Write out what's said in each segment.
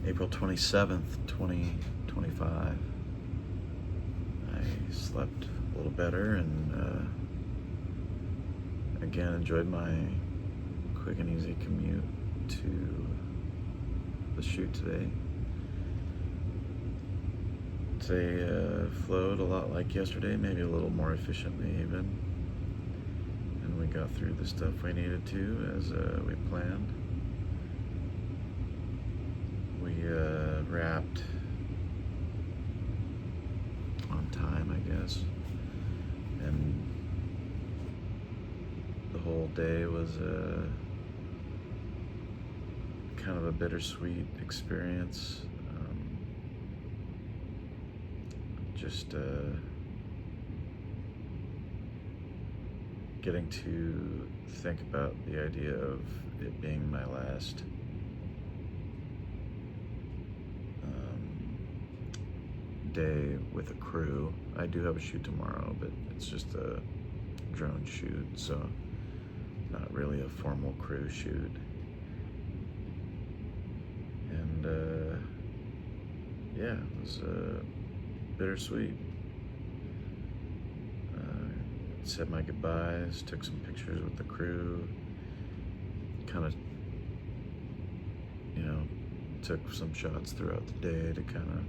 April 27th, 2025. I slept a little better and again enjoyed my quick and easy commute to the shoot today. Today flowed a lot like yesterday, maybe a little more efficiently even. And we got through the stuff we needed to as we planned. We wrapped on time, I guess, and the whole day was kind of a bittersweet experience. Just getting to think about the idea of it being my last day with a crew. I do have a shoot tomorrow, but it's just a drone shoot, so not really a formal crew shoot. And yeah, it was bittersweet. Said my goodbyes, took some pictures with the crew, kind of, took some shots throughout the day to kind of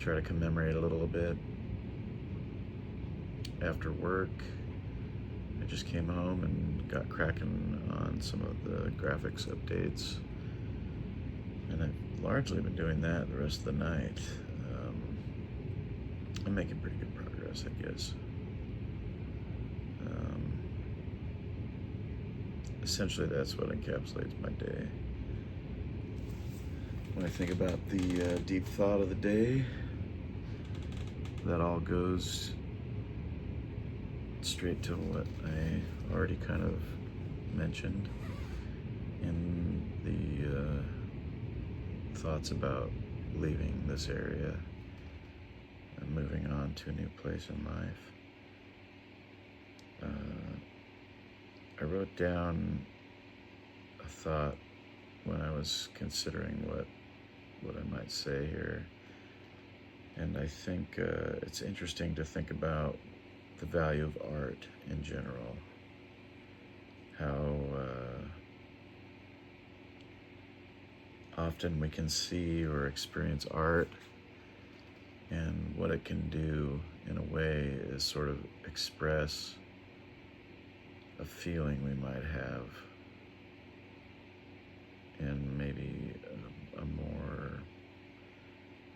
try to commemorate a little bit. After work, I just came home and got cracking on some of the graphics updates, and I've largely been doing that the rest of the night. I'm making pretty good progress, I guess. Essentially, that's what encapsulates my day. When I think about the deep thought of the day, that all goes straight to what I already kind of mentioned in the thoughts about leaving this area and moving on to a new place in life. I wrote down a thought when I was considering what I might say here, and I think it's interesting to think about the value of art in general, how often we can see or experience art, and what it can do in a way is sort of express a feeling we might have in maybe a more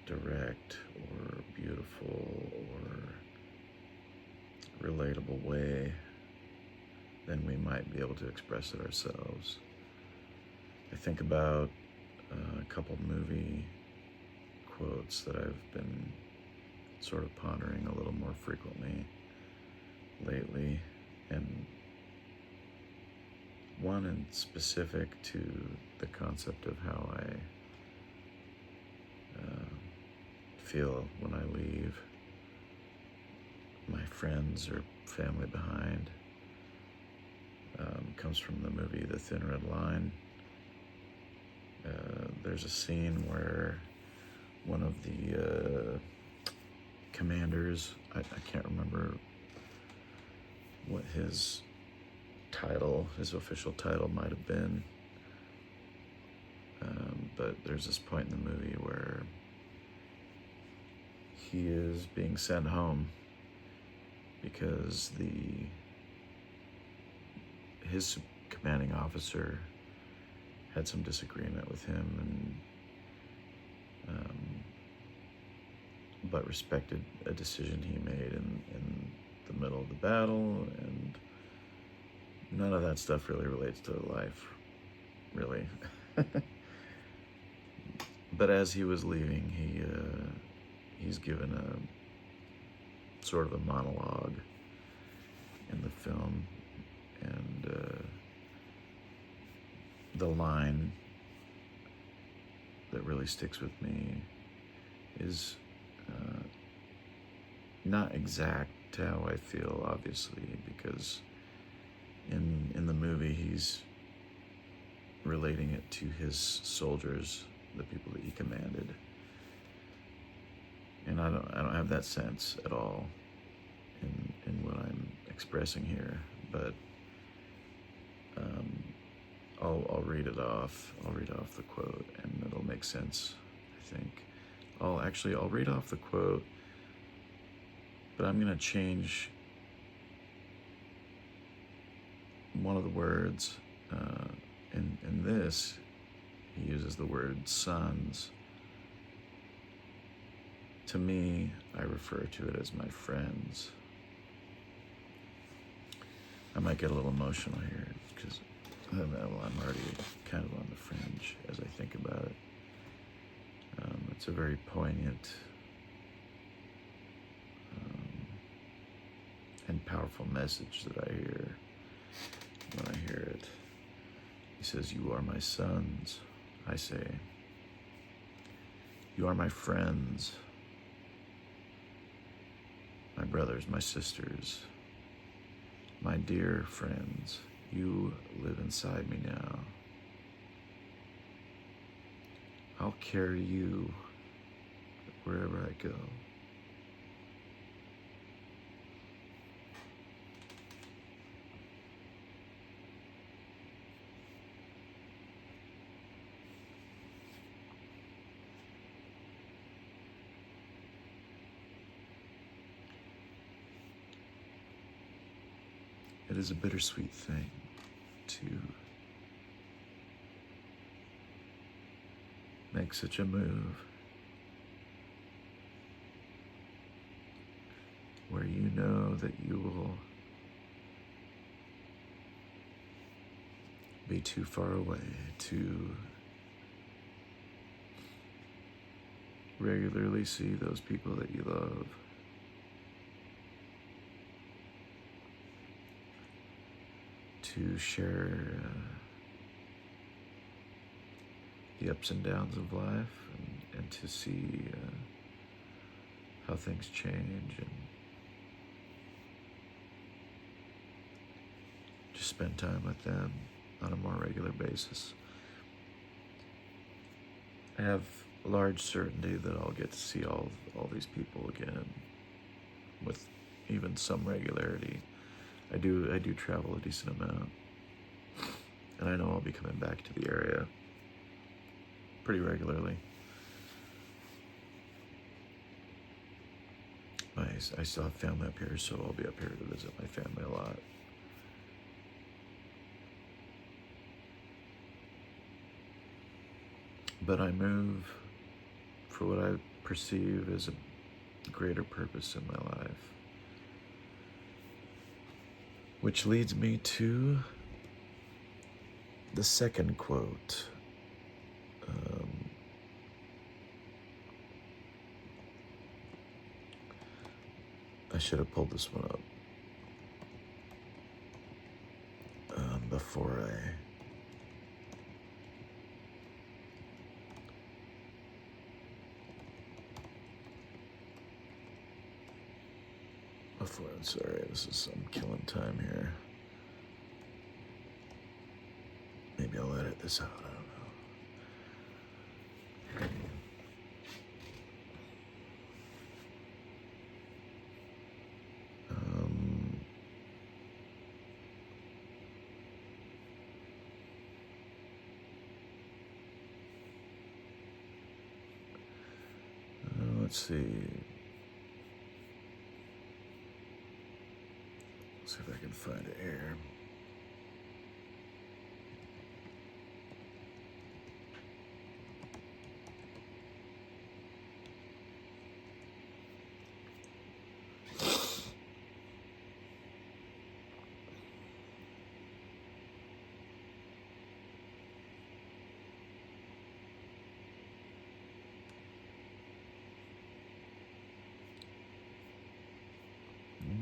direct or beautiful or relatable way than we might be able to express it ourselves. I think about a couple movie quotes that I've been sort of pondering a little more frequently lately, and one in specific to the concept of how I feel when I leave my friends or family behind. Comes from the movie The Thin Red Line. There's a scene where one of the commanders, I can't remember what his official title might have been, but there's this point in the movie where he is being sent home because his commanding officer had some disagreement with him, and but respected a decision he made in the middle of the battle, and none of that stuff really relates to life, really. But as he was leaving, he's given a sort of a monologue in the film, and the line that really sticks with me is not exact to how I feel, obviously, because in the movie relating it to his soldiers, the people that he commanded. And I don't have that sense at all in what I'm expressing here, but I'll read it off. I'll read off the quote, and it'll make sense, I think. I'll read off the quote, but I'm going to change one of the words. In this, he uses the word sons. To me, I refer to it as my friends. I might get a little emotional here because I'm already kind of on the fringe as I think about it. It's a very poignant and powerful message that I hear when I hear it. He says, "You are my sons," I say. "You are my friends, my brothers, my sisters, my dear friends. You live inside me now. I'll carry you wherever I go." It is a bittersweet thing to make such a move where you know that you will be too far away to regularly see those people that you love. To share the ups and downs of life, and to see how things change, and just spend time with them on a more regular basis. I have large certainty that I'll get to see all these people again with even some regularity. I do travel a decent amount, and I know I'll be coming back to the area pretty regularly. I still have family up here, so I'll be up here to visit my family a lot. But I move for what I perceive as a greater purpose in my life. Which leads me to the second quote. I should have pulled this one up before I'm sorry, I'm killing time here. Maybe I'll edit this out, I don't know. Let's see. Let's see if I can find it here.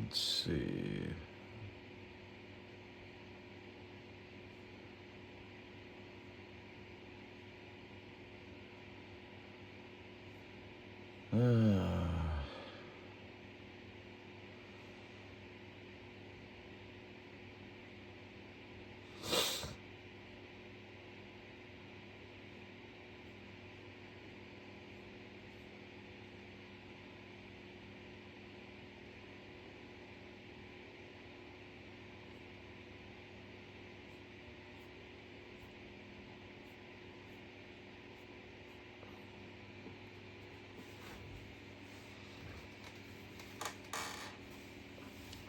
Let's see.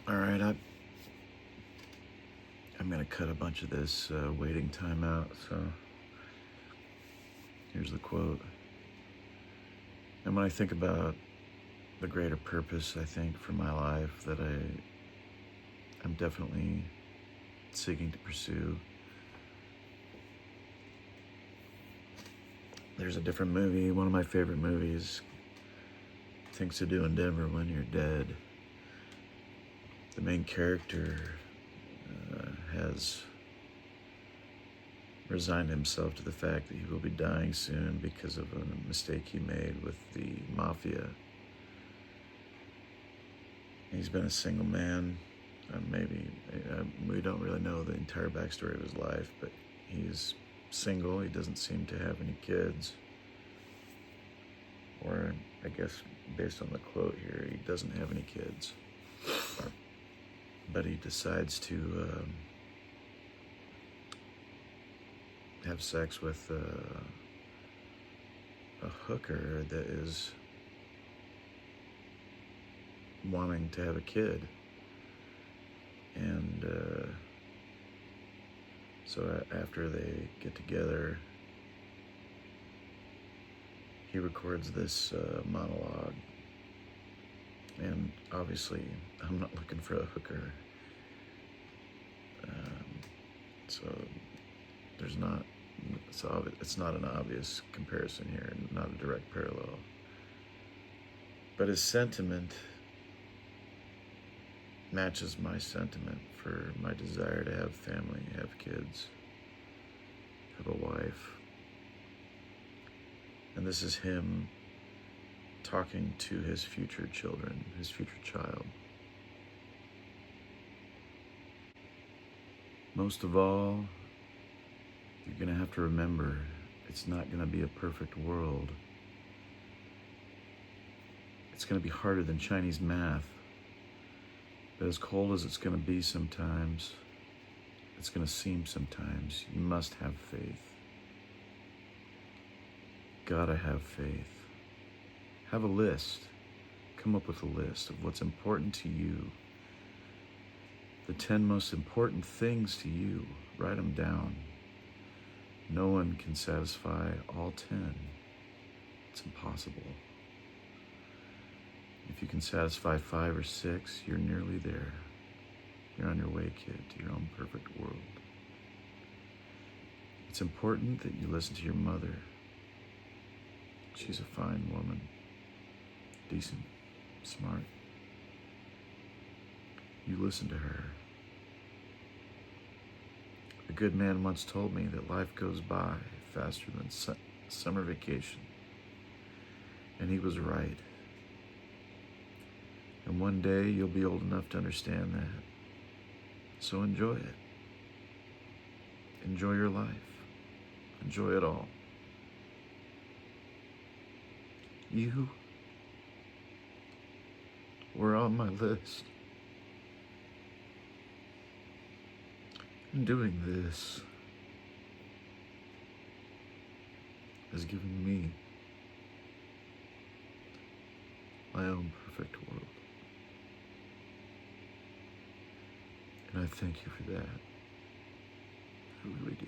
All right, I'm gonna cut a bunch of this waiting time out. So here's the quote. And when I think about the greater purpose, I think, for my life that I'm definitely seeking to pursue, there's a different movie, one of my favorite movies, Things to Do in Denver When You're Dead. The main character has resigned himself to the fact that he will be dying soon because of a mistake he made with the mafia. He's been a single man. We don't really know the entire backstory of his life, but he's single. He doesn't seem to have any kids. Or, I guess, based on the quote here, he doesn't have any kids. But he decides to have sex with a hooker that is wanting to have a kid. And so after they get together, he records this monologue. And obviously, I'm not looking for a hooker. So it's not an obvious comparison here, not a direct parallel. But his sentiment matches my sentiment for my desire to have family, have kids, have a wife. And this is him talking to his future children, his future child. Most of all, you're going to have to remember it's not going to be a perfect world. It's going to be harder than Chinese math. But as cold as it's going to be sometimes, it's going to seem sometimes, you must have faith. Gotta have faith. Have a list. Come up with a list of what's important to you. The 10 most important things to you. Write them down. No one can satisfy all 10. It's impossible. If you can satisfy 5 or 6, you're nearly there. You're on your way, kid, to your own perfect world. It's important that you listen to your mother. She's a fine woman. Decent, smart. You listen to her. A good man once told me that life goes by faster than summer vacation. And he was right. And one day you'll be old enough to understand that. So enjoy it. Enjoy your life. Enjoy it all. You were on my list. And doing this has given me my own perfect world. And I thank you for that. I really do.